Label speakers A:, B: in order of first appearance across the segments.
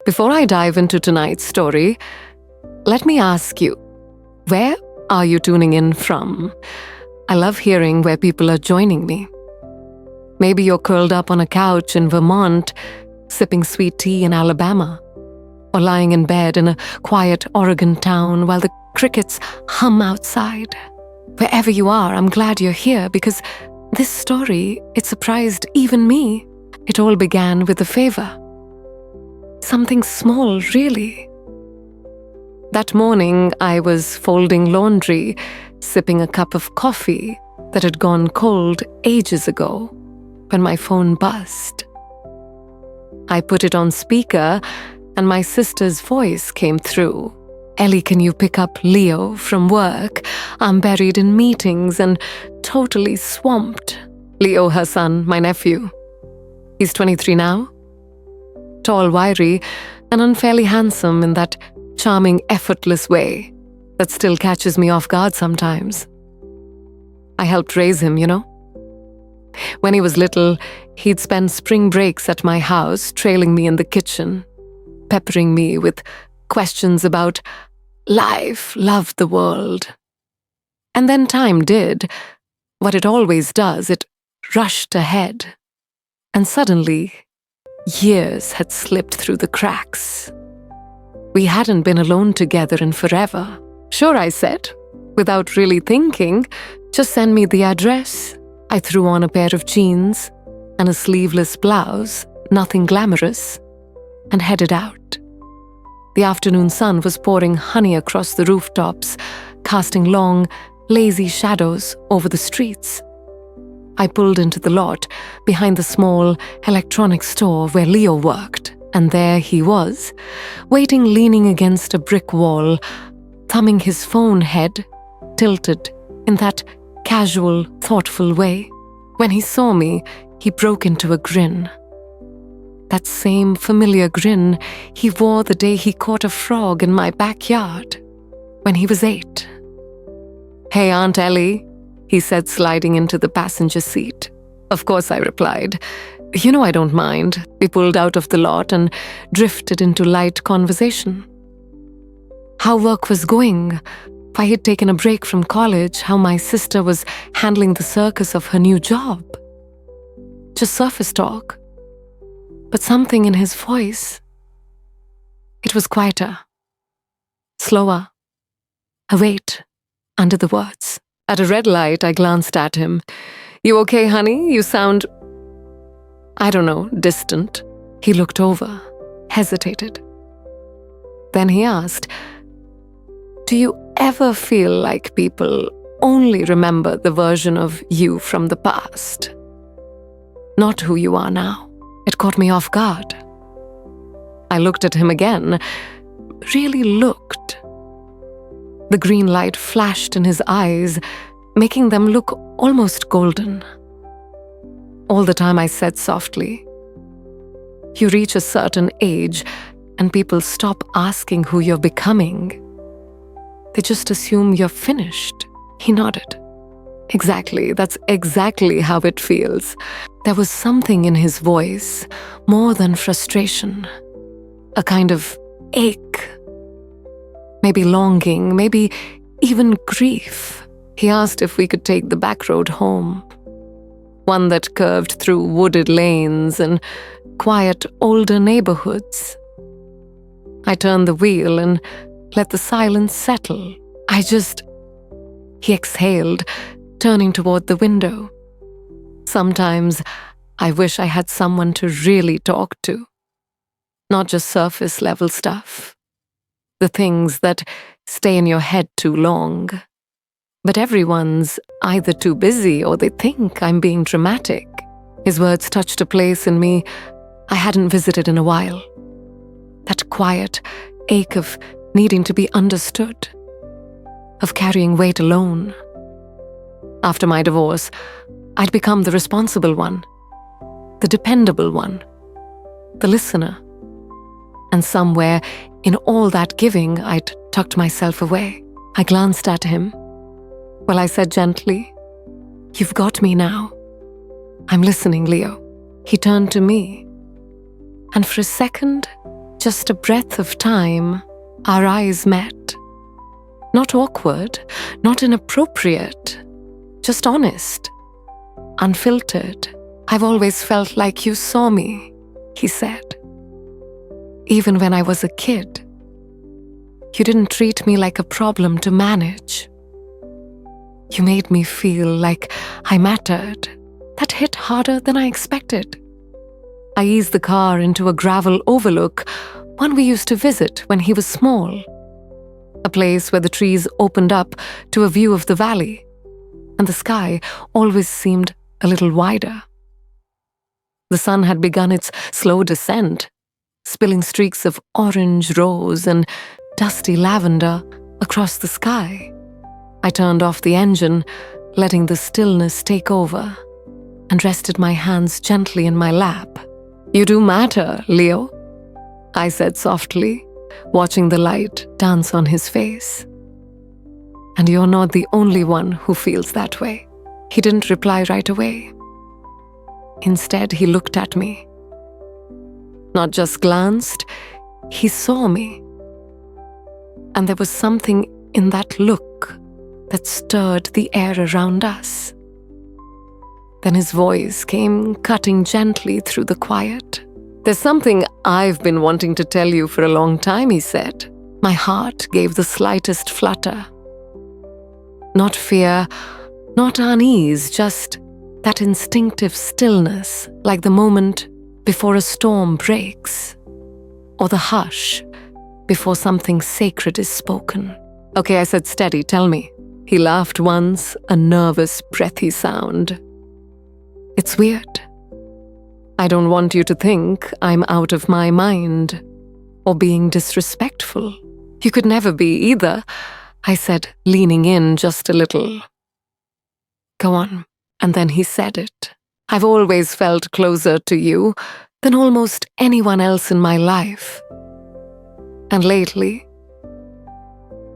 A: Before I dive into tonight's story, let me ask you, where are you tuning in from? I love hearing where people are joining me. Maybe you're curled up on a couch in Vermont, sipping sweet tea in Alabama, or lying in bed in a quiet Oregon town while the crickets hum outside. Wherever you are, I'm glad you're here because this story, it surprised even me. It all began with a favor. Something small, really. That morning, I was folding laundry, sipping a cup of coffee that had gone cold ages ago, when my phone buzzed. I put it on speaker, and my sister's voice came through. "Ellie, can you pick up Leo from work? I'm buried in meetings and totally swamped." Leo, her son, my nephew. He's 23 now. Tall, wiry, and unfairly handsome in that charming, effortless way that still catches me off guard sometimes. I helped raise him, you know. When he was little, he'd spend spring breaks at my house, trailing me in the kitchen, peppering me with questions about life, love, the world. And then time did what it always does. It rushed ahead. And suddenly, years had slipped through the cracks. We hadn't been alone together in forever. "Sure," I said, without really thinking. "Just send me the address." I threw on a pair of jeans and a sleeveless blouse, nothing glamorous, and headed out. The afternoon sun was pouring honey across the rooftops, casting long, lazy shadows over the streets. I pulled into the lot behind the small electronics store where Leo worked, and there he was, waiting, leaning against a brick wall, thumbing his phone head, tilted in that casual, thoughtful way. When he saw me, he broke into a grin. That same familiar grin he wore the day he caught a frog in my backyard, when he was 8. "Hey, Aunt Ellie," he said, sliding into the passenger seat. "Of course," I replied. "You know I don't mind." We pulled out of the lot and drifted into light conversation. How work was going, why he'd taken a break from college, how my sister was handling the circus of her new job. Just surface talk. But something in his voice, it was quieter, slower, a weight under the words. At a red light, I glanced at him. "You okay, honey? You sound, I don't know, distant." He looked over, hesitated. Then he asked, "Do you ever feel like people only remember the version of you from the past, not who you are now?" It caught me off guard. I looked at him again, really looked. The green light flashed in his eyes, making them look almost golden. All the time I said softly, "You reach a certain age and people stop asking who you're becoming. They just assume you're finished." He nodded. "Exactly, that's exactly how it feels." There was something in his voice, more than frustration, a kind of ache, maybe longing, maybe even grief. He asked if we could take the back road home, one that curved through wooded lanes and quiet older neighborhoods. I turned the wheel and let the silence settle. He exhaled, turning toward the window. Sometimes I wish I had someone to really talk to, not just surface-level stuff, the things that stay in your head too long. But everyone's either too busy or they think I'm being dramatic. His words touched a place in me I hadn't visited in a while. That quiet ache of needing to be understood, of carrying weight alone. After my divorce, I'd become the responsible one, the dependable one, the listener. And somewhere in all that giving, I'd tucked myself away. I glanced at him. Well, I said gently, "You've got me now. I'm listening, Leo." He turned to me, and for a second, Just a breath of time, our eyes met. Not awkward, not inappropriate, just honest, unfiltered. "I've always felt like you saw me," he said. "Even when I was a kid. You didn't treat me like a problem to manage. You made me feel like I mattered." That hit harder than I expected. I eased the car into a gravel overlook, one we used to visit when he was small. A place where the trees opened up to a view of the valley, and the sky always seemed a little wider. The sun had begun its slow descent, spilling streaks of orange, rose, and dusty lavender across the sky. I turned off the engine, letting the stillness take over, and rested my hands gently in my lap. "You do matter, Leo," I said softly, watching the light dance on his face. "And you're not the only one who feels that way." He didn't reply right away. Instead, he looked at me. Not just glanced, he saw me. And there was something in that look that stirred the air around us. Then his voice came cutting gently through the quiet. "There's something I've been wanting to tell you for a long time," he said. My heart gave the slightest flutter. Not fear, not unease, just that instinctive stillness, like the moment before a storm breaks, or the hush before something sacred is spoken. "Okay," I said, "steady, tell me." He laughed once, a nervous, breathy sound. "It's weird. I don't want you to think I'm out of my mind or being disrespectful. You could never be either," I said, leaning in just a little. "Go on." And then he said it. "I've always felt closer to you than almost anyone else in my life. And lately,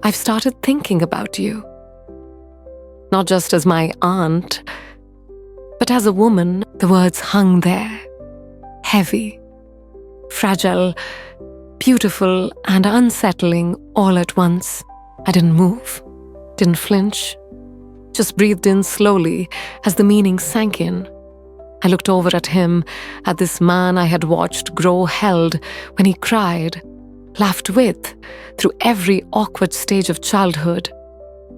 A: I've started thinking about you. Not just as my aunt, but as a woman." The words hung there, heavy, fragile, beautiful, and unsettling all at once. I didn't move, didn't flinch, just breathed in slowly as the meaning sank in. I looked over at him, at this man I had watched grow held when he cried, laughed with, through every awkward stage of childhood,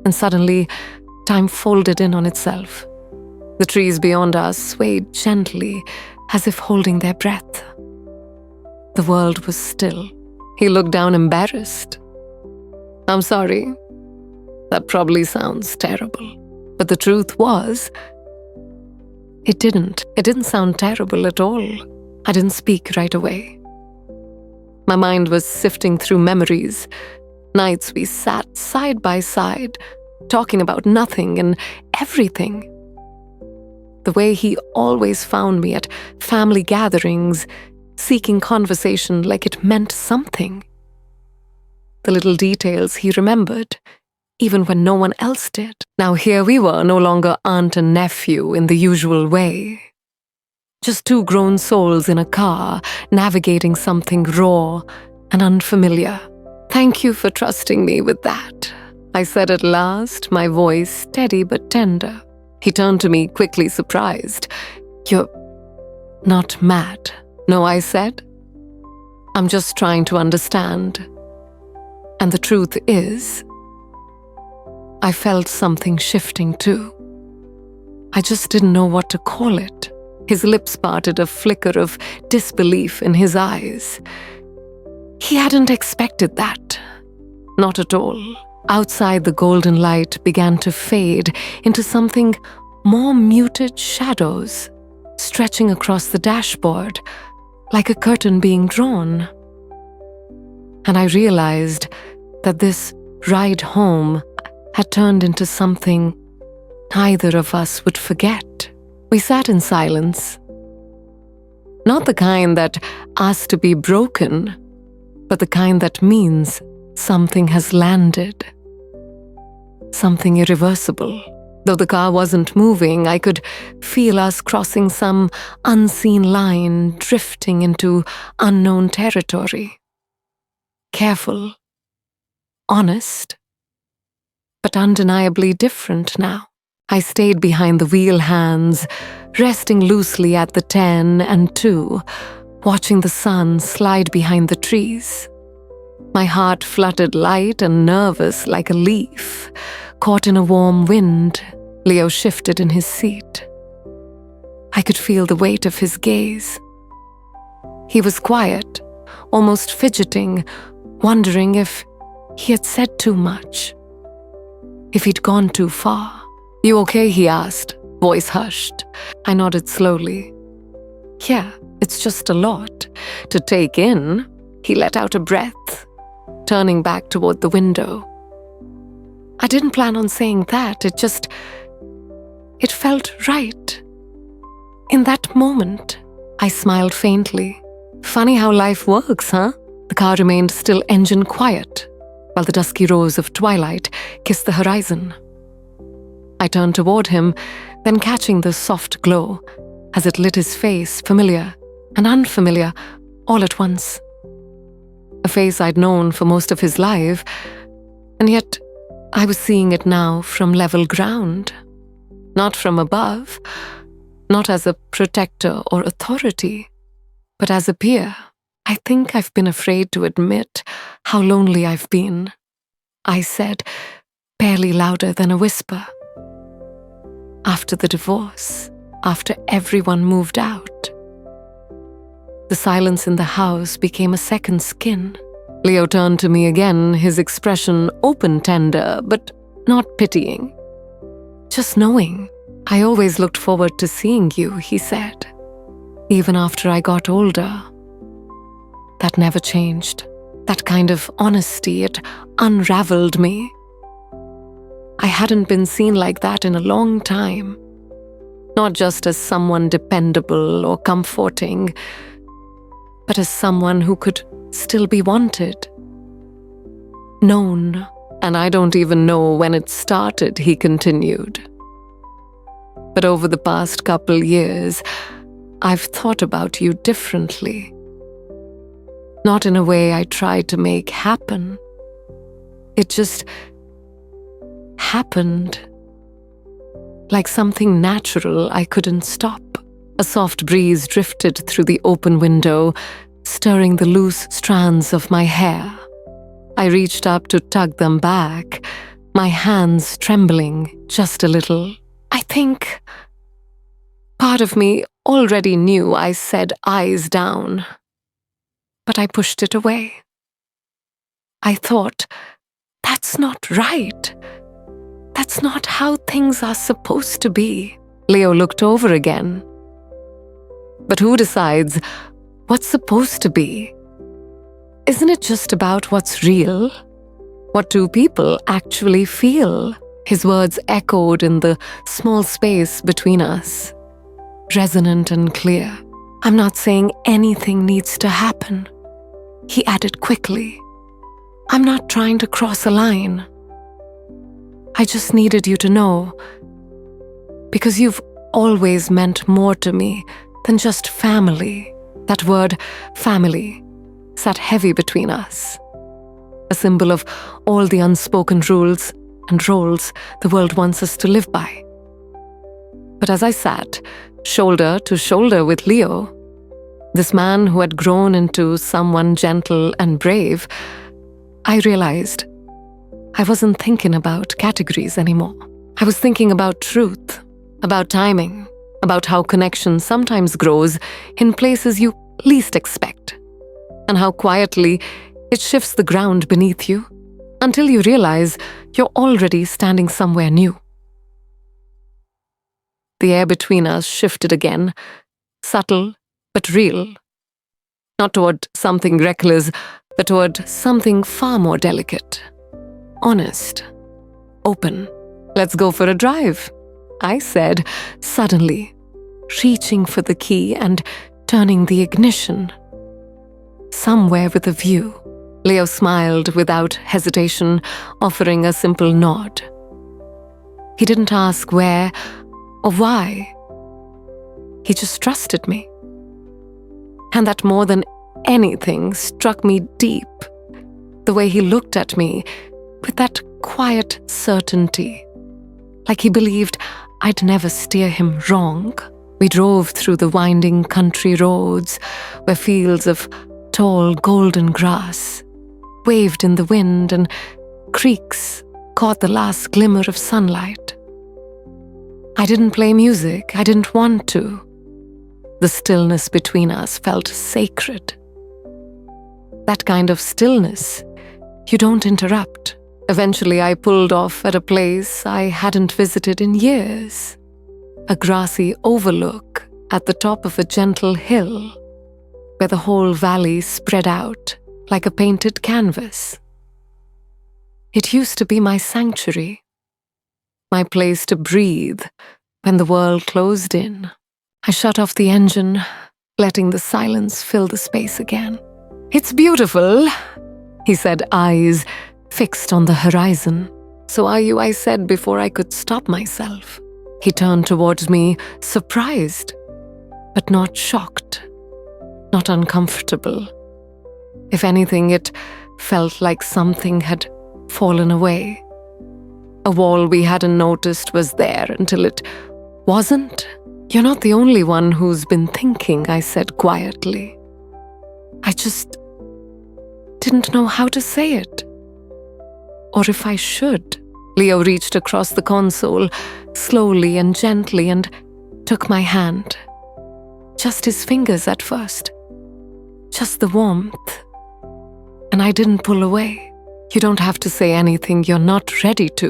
A: and suddenly time folded in on itself. The trees beyond us swayed gently, as if holding their breath. The world was still. He looked down embarrassed. "I'm sorry. That probably sounds terrible." But the truth was, it didn't. It didn't sound terrible at all. I didn't speak right away. My mind was sifting through memories, nights we sat side by side, talking about nothing and everything. The way he always found me at family gatherings, seeking conversation like it meant something. The little details he remembered, even when no one else did. Now here we were, no longer aunt and nephew in the usual way. Just two grown souls in a car, navigating something raw and unfamiliar. "Thank you for trusting me with that," I said at last, my voice steady but tender. He turned to me, quickly surprised. "You're not mad?" "No," I said. "I'm just trying to understand. And the truth is, I felt something shifting too. I just didn't know what to call it." His lips parted, a flicker of disbelief in his eyes. He hadn't expected that. Not at all. Outside, the golden light began to fade into something more muted shadows, stretching across the dashboard, like a curtain being drawn. And I realized that this ride home had turned into something neither of us would forget. We sat in silence. Not the kind that asks to be broken, but the kind that means something has landed. Something irreversible. Though the car wasn't moving, I could feel us crossing some unseen line, drifting into unknown territory. careful, honest, but undeniably different now. I stayed behind the wheel hands, resting loosely at the 10 and 2, watching the sun slide behind the trees. My heart fluttered light and nervous like a leaf, caught in a warm wind. Leo shifted in his seat. I could feel the weight of his gaze. He was quiet, almost fidgeting, wondering if he had said too much, if he'd gone too far. "You okay?" he asked, voice hushed. I nodded slowly. "Yeah, it's just a lot to take in." He let out a breath, turning back toward the window. I didn't plan on saying that, it felt right. In that moment, I smiled faintly. Funny how life works, huh? The car remained still engine quiet, while the dusky rose of twilight kissed the horizon. I turned toward him, then catching the soft glow as it lit his face, familiar and unfamiliar all at once. A face I'd known for most of his life, and yet I was seeing it now from level ground, not from above, not as a protector or authority, but as a peer. "I think I've been afraid to admit how lonely I've been," I said, barely louder than a whisper. "After the divorce, after everyone moved out." The silence in the house became a second skin. Leo turned to me again, his expression open tender, but not pitying. "Just knowing. I always looked forward to seeing you," he said. "Even after I got older." That never changed. That kind of honesty, it unraveled me. I hadn't been seen like that in a long time. Not just as someone dependable or comforting, but as someone who could still be wanted. Known, and I don't even know when it started, he continued. But over the past couple years, I've thought about you differently. Not in a way I tried to make happen. It just happened. Like something natural I couldn't stop. A soft breeze drifted through the open window, stirring the loose strands of my hair. I reached up to tug them back, my hands trembling just a little. I think part of me already knew I said eyes down, but I pushed it away. I thought, that's not right. That's not how things are supposed to be. Leo looked over again. But who decides what's supposed to be? Isn't it just about what's real? What two people actually feel? His words echoed in the small space between us, resonant and clear. "I'm not saying anything needs to happen," he added quickly. "I'm not trying to cross a line. I just needed you to know, because you've always meant more to me than just family." That word, family, sat heavy between us, a symbol of all the unspoken rules and roles the world wants us to live by. But as I sat, shoulder to shoulder with Leo, this man who had grown into someone gentle and brave, I realized I wasn't thinking about categories anymore. I was thinking about truth, about timing, about how connection sometimes grows in places you least expect, and how quietly it shifts the ground beneath you until you realize you're already standing somewhere new. The air between us shifted again, subtle but real. Not toward something reckless, but toward something far more delicate. Honest. Open. "Let's go for a drive," I said, suddenly, reaching for the key and turning the ignition. "Somewhere with a view." Leo smiled without hesitation, offering a simple nod. He didn't ask where or why. He just trusted me. And that more than anything struck me deep. The way he looked at me with that quiet certainty, like he believed I'd never steer him wrong. We drove through the winding country roads where fields of tall golden grass waved in the wind and creeks caught the last glimmer of sunlight. I didn't play music. I didn't want to. The stillness between us felt sacred. That kind of stillness you don't interrupt. Eventually, I pulled off at a place I hadn't visited in years. A grassy overlook at the top of a gentle hill, where the whole valley spread out like a painted canvas. It used to be my sanctuary, my place to breathe when the world closed in. I shut off the engine, letting the silence fill the space again. "It's beautiful," he said, eyes fixed on the horizon. "So are you," I said before I could stop myself. He turned towards me, surprised, but not shocked, not uncomfortable. If anything, it felt like something had fallen away. A wall we hadn't noticed was there until it wasn't. "You're not the only one who's been thinking," I said quietly. I just didn't know how to say it. Or if I should. Leo reached across the console, slowly and gently, and took my hand. Just his fingers at first. Just the warmth. And I didn't pull away. "You don't have to say anything you're not ready to,"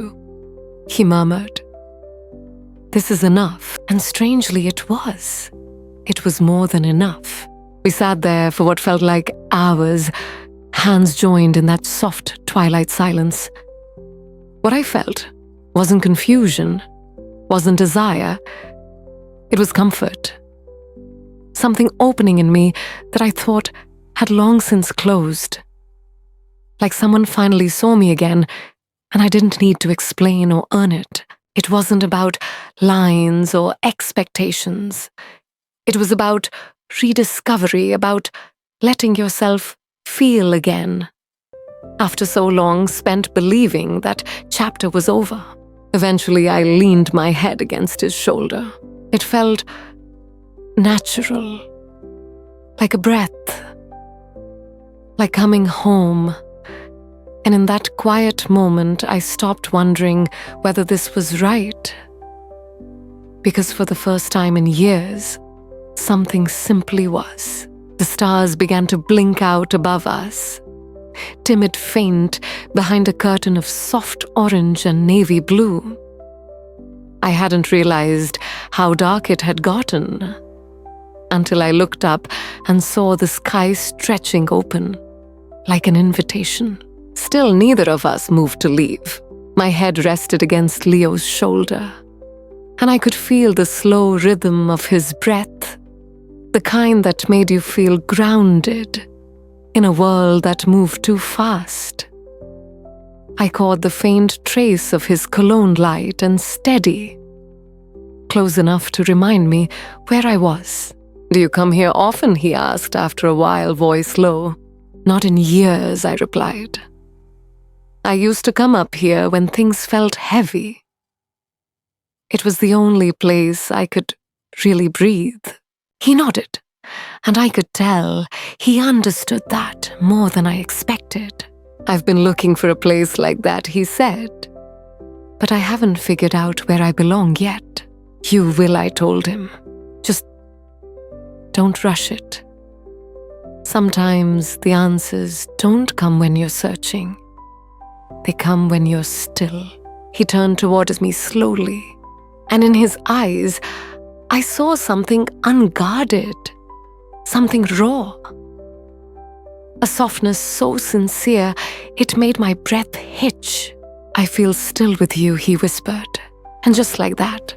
A: he murmured. "This is enough." And strangely it was. It was more than enough. We sat there for what felt like hours, hands joined in that soft twilight silence. What I felt wasn't confusion, wasn't desire. It was comfort. Something opening in me that I thought had long since closed. Like someone finally saw me again, and I didn't need to explain or earn it. It wasn't about lines or expectations. It was about rediscovery, about letting yourself feel again. After so long spent believing that chapter was over, eventually I leaned my head against his shoulder. It felt natural, like a breath, like coming home. And in that quiet moment, I stopped wondering whether this was right. Because for the first time in years, something simply was. The stars began to blink out above us, timid faint behind a curtain of soft orange and navy blue. I hadn't realized how dark it had gotten until I looked up and saw the sky stretching open like an invitation. Still, neither of us moved to leave. My head rested against Leo's shoulder, and I could feel the slow rhythm of his breath, the kind that made you feel grounded in a world that moved too fast. I caught the faint trace of his cologne light and steady, close enough to remind me where I was. "Do you come here often?" he asked after a while, voice low. "Not in years," I replied. "I used to come up here when things felt heavy. It was the only place I could really breathe." He nodded, and I could tell he understood that more than I expected. "I've been looking for a place like that," he said. "But I haven't figured out where I belong yet." "You will," I told him. "Just don't rush it. Sometimes the answers don't come when you're searching. They come when you're still." He turned towards me slowly, and in his eyes, I saw something unguarded, something raw. A softness so sincere, it made my breath hitch. "I feel still with you," he whispered. And just like that,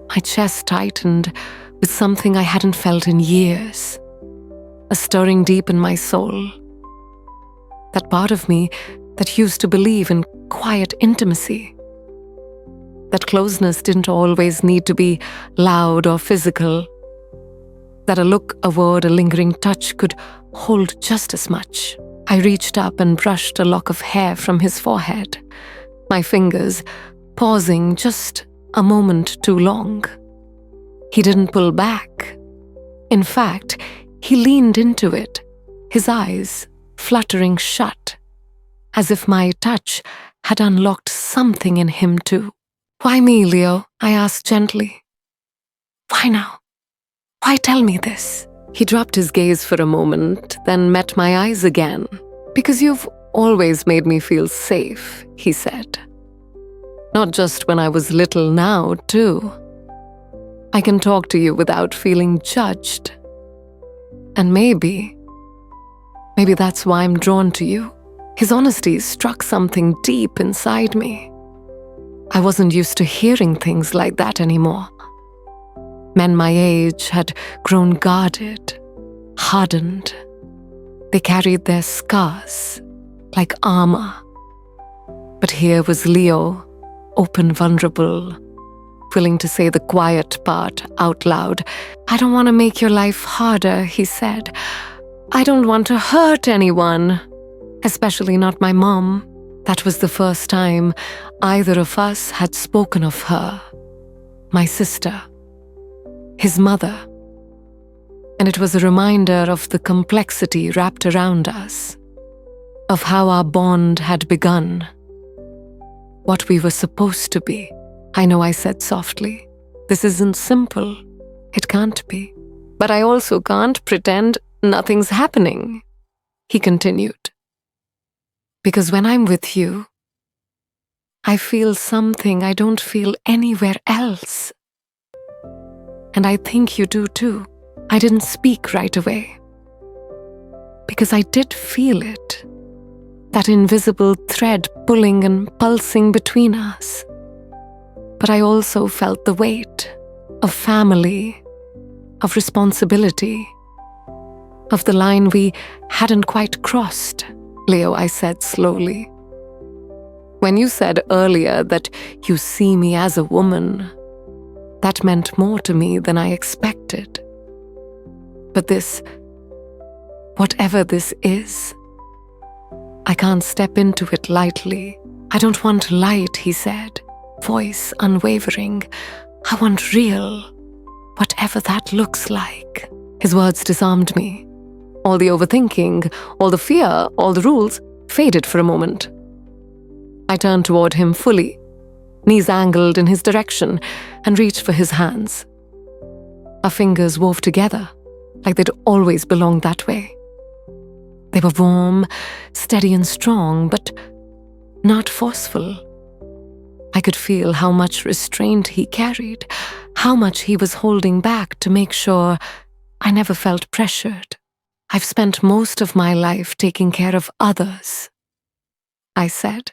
A: my chest tightened with something I hadn't felt in years. A stirring deep in my soul. That part of me that used to believe in quiet intimacy. That closeness didn't always need to be loud or physical. That a look, a word, a lingering touch could hold just as much. I reached up and brushed a lock of hair from his forehead, my fingers pausing just a moment too long. He didn't pull back. In fact, he leaned into it, his eyes fluttering shut, as if my touch had unlocked something in him too. "Why me, Leo?" I asked gently. "Why now? Why tell me this?" He dropped his gaze for a moment, then met my eyes again. "Because you've always made me feel safe," he said. "Not just when I was little, now, too. I can talk to you without feeling judged. And maybe that's why I'm drawn to you." His honesty struck something deep inside me. I wasn't used to hearing things like that anymore. Men my age had grown guarded, hardened. They carried their scars like armor. But here was Leo, open, vulnerable, willing to say the quiet part out loud. "I don't want to make your life harder," he said. "I don't want to hurt anyone, especially not my mom." That was the first time either of us had spoken of her, my sister, his mother. And it was a reminder of the complexity wrapped around us, of how our bond had begun, what we were supposed to be. "I know," I said softly. "This isn't simple. It can't be. But I also can't pretend nothing's happening," he continued. "Because when I'm with you, I feel something I don't feel anywhere else. And I think you do too." I didn't speak right away, because I did feel it, that invisible thread pulling and pulsing between us. But I also felt the weight of family, of responsibility, of the line we hadn't quite crossed. "Leo," I said slowly, "when you said earlier that you see me as a woman, that meant more to me than I expected. But this, whatever this is, I can't step into it lightly. I don't want light," he said, voice unwavering. "I want real, whatever that looks like." His words disarmed me. All the overthinking, all the fear, all the rules faded for a moment. I turned toward him fully, knees angled in his direction, and reached for his hands. Our fingers wove together, like they'd always belonged that way. They were warm, steady and strong, but not forceful. I could feel how much restraint he carried, how much he was holding back to make sure I never felt pressured. "I've spent most of my life taking care of others," I said.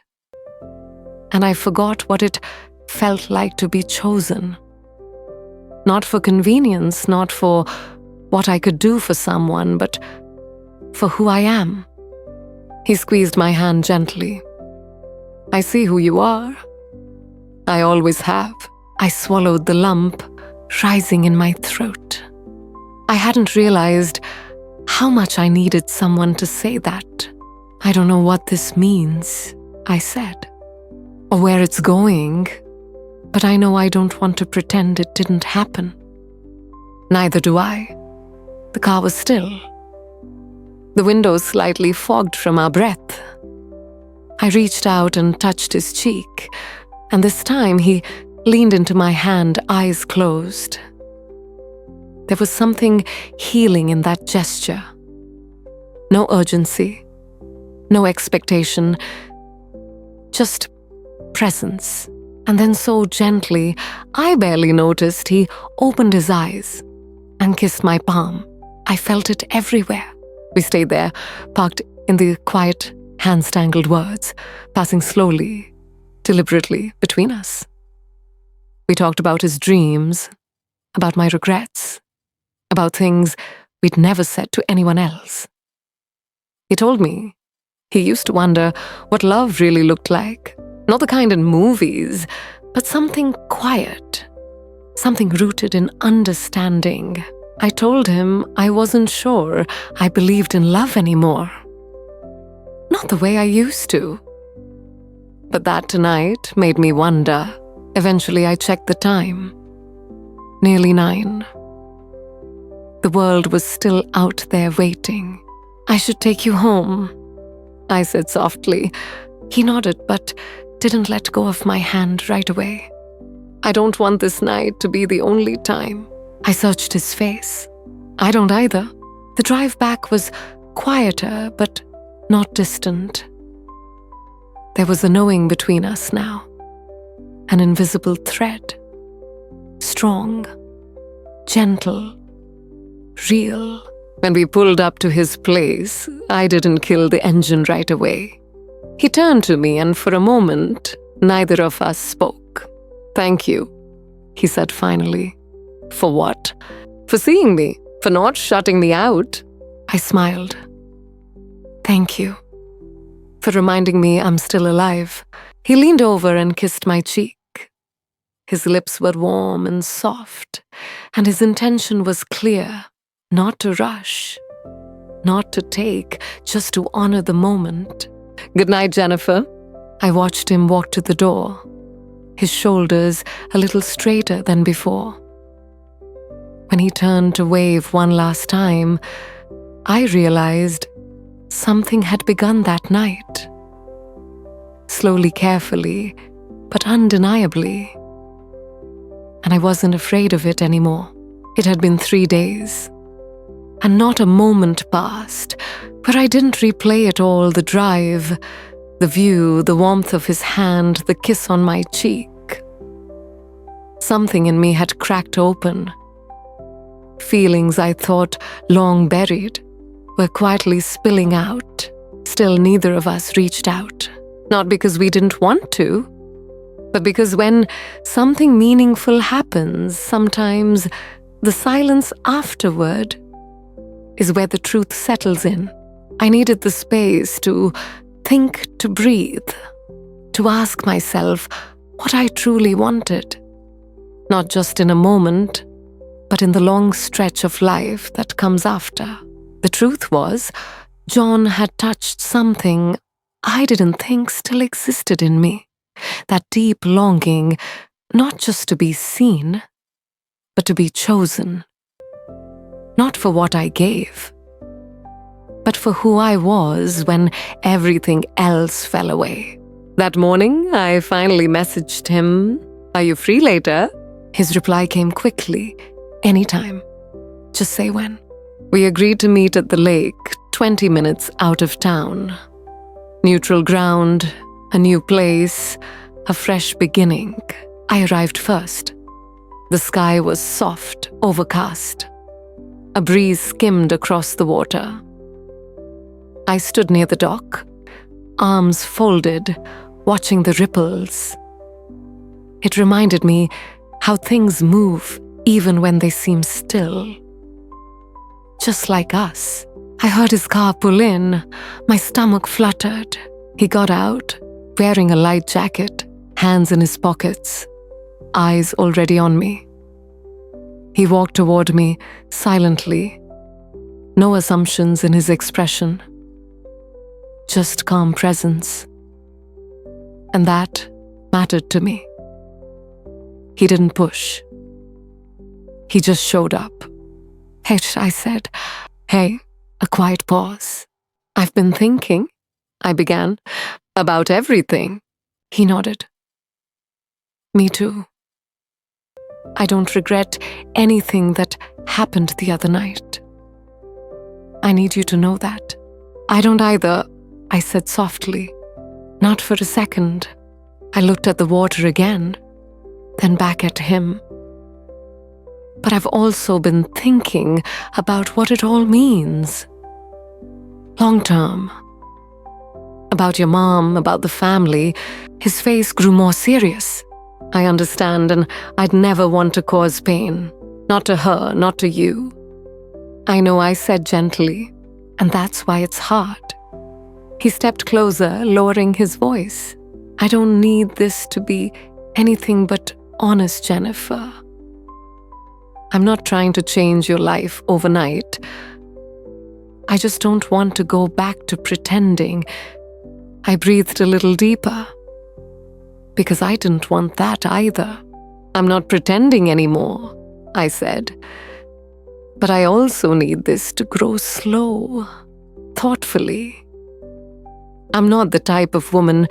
A: And I forgot what it felt like to be chosen. Not for convenience, not for what I could do for someone, but for who I am. He squeezed my hand gently. "I see who you are. I always have." I swallowed the lump rising in my throat. I hadn't realized how much I needed someone to say that. "I don't know what this means," I said, "or where it's going, but I know I don't want to pretend it didn't happen." "Neither do I." The car was still, the windows slightly fogged from our breath. I reached out and touched his cheek, and this time he leaned into my hand, eyes closed. There was something healing in that gesture. No urgency, no expectation, just presence. And then so gently, I barely noticed, he opened his eyes and kissed my palm. I felt it everywhere. We stayed there, parked in the quiet, hands-tangled words, passing slowly, deliberately between us. We talked about his dreams, about my regrets, about things we'd never said to anyone else. He told me he used to wonder what love really looked like. Not the kind in movies, but something quiet, something rooted in understanding. I told him I wasn't sure I believed in love anymore. Not the way I used to. But that tonight made me wonder. Eventually, I checked the time. Nearly 9. The world was still out there waiting. I should take you home, I said softly. He nodded, but didn't let go of my hand right away. I don't want this night to be the only time. I searched his face. I don't either. The drive back was quieter, but not distant. There was a knowing between us now. An invisible thread. Strong, gentle, real. When we pulled up to his place, I didn't kill the engine right away. He turned to me, and for a moment, neither of us spoke. "Thank you," he said finally. "For what?" "For seeing me, for not shutting me out." I smiled. "Thank you for reminding me I'm still alive." He leaned over and kissed my cheek. His lips were warm and soft, and his intention was clear, not to rush, not to take, just to honor the moment. "Good night, Jennifer." I watched him walk to the door, his shoulders a little straighter than before. When he turned to wave one last time, I realized something had begun that night. Slowly, carefully, but undeniably. And I wasn't afraid of it anymore. It had been 3 days. And not a moment passed where I didn't replay it all, the drive, the view, the warmth of his hand, the kiss on my cheek. Something in me had cracked open. Feelings I thought long buried were quietly spilling out. Still, neither of us reached out. Not because we didn't want to, but because when something meaningful happens, sometimes the silence afterward is where the truth settles in. I needed the space to think, to breathe, to ask myself what I truly wanted. Not just in a moment, but in the long stretch of life that comes after. The truth was, John had touched something I didn't think still existed in me. That deep longing, not just to be seen, but to be chosen. Not for what I gave, but for who I was when everything else fell away. That morning, I finally messaged him, "Are you free later?" His reply came quickly, "Anytime. Just say when." We agreed to meet at the lake, 20 minutes out of town. Neutral ground, a new place, a fresh beginning. I arrived first. The sky was soft, overcast. A breeze skimmed across the water. I stood near the dock, arms folded, watching the ripples. It reminded me how things move even when they seem still. Just like us. I heard his car pull in. My stomach fluttered. He got out, wearing a light jacket, hands in his pockets, eyes already on me. He walked toward me silently, no assumptions in his expression, just calm presence. And that mattered to me. He didn't push. He just showed up. "Hey," I said. "Hey." A quiet pause. "I've been thinking," I began, "about everything." He nodded. "Me too. I don't regret anything that happened the other night. I need you to know that." "I don't either," I said softly. Not for a second. I looked at the water again, then back at him. But I've also been thinking about what it all means. Long term. About your mom, about the family. His face grew more serious. "I understand, and I'd never want to cause pain. Not to her, not to you." "I know," I said gently, "and that's why it's hard." He stepped closer, lowering his voice. "I don't need this to be anything but honest, Jennifer. I'm not trying to change your life overnight. I just don't want to go back to pretending I breathed a little deeper, because I didn't want that either. I'm not pretending anymore, I said. But I also need this to grow slow, thoughtfully. I'm not the type of woman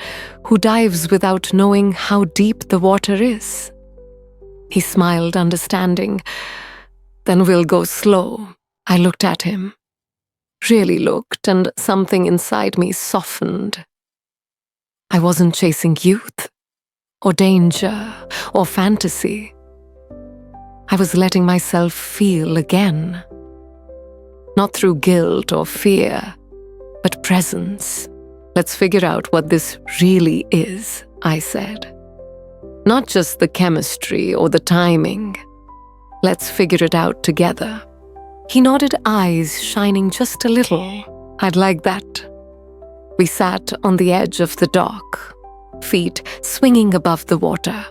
A: who dives without knowing how deep the water is. He smiled, understanding. Then we'll go slow. I looked at him. Really looked, and something inside me softened. I wasn't chasing youth, or danger, or fantasy. I was letting myself feel again. Not through guilt or fear, but presence. Let's figure out what this really is, I said. Not just the chemistry or the timing. Let's figure it out together. He nodded, eyes shining just a little. I'd like that. We sat on the edge of the dock, feet swinging above the water.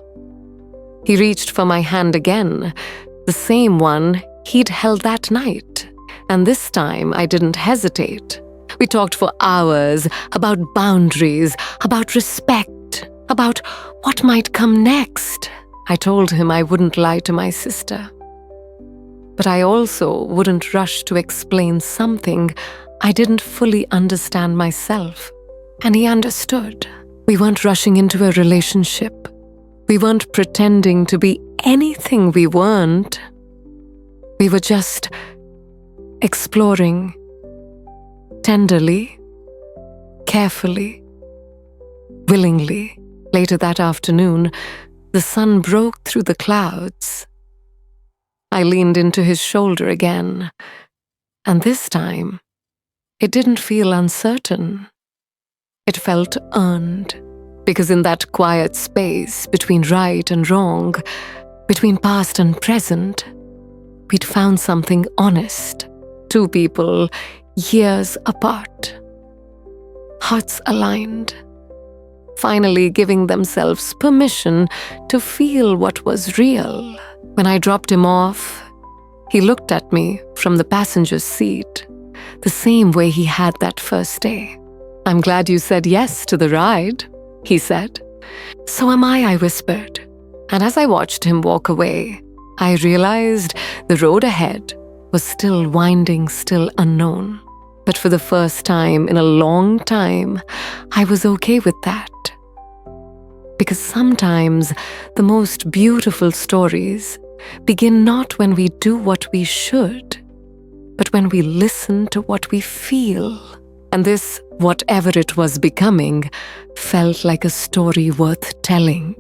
A: He reached for my hand again, the same one he'd held that night, and this time I didn't hesitate. We talked for hours about boundaries, about respect, about what might come next. I told him I wouldn't lie to my sister. But I also wouldn't rush to explain something I didn't fully understand myself. And he understood. We weren't rushing into a relationship. We weren't pretending to be anything we weren't. We were just exploring, tenderly, carefully, willingly. Later that afternoon, the sun broke through the clouds. I leaned into his shoulder again, and this time, it didn't feel uncertain. It felt earned, because in that quiet space between right and wrong, between past and present, we'd found something honest. Two people, years apart, hearts aligned, finally giving themselves permission to feel what was real. When I dropped him off, he looked at me from the passenger seat, the same way he had that first day. "I'm glad you said yes to the ride," he said. "So am I whispered. And as I watched him walk away, I realized the road ahead was still winding, still unknown. But for the first time in a long time, I was okay with that. Because sometimes the most beautiful stories begin not when we do what we should, but when we listen to what we feel. And this, whatever it was becoming, felt like a story worth telling.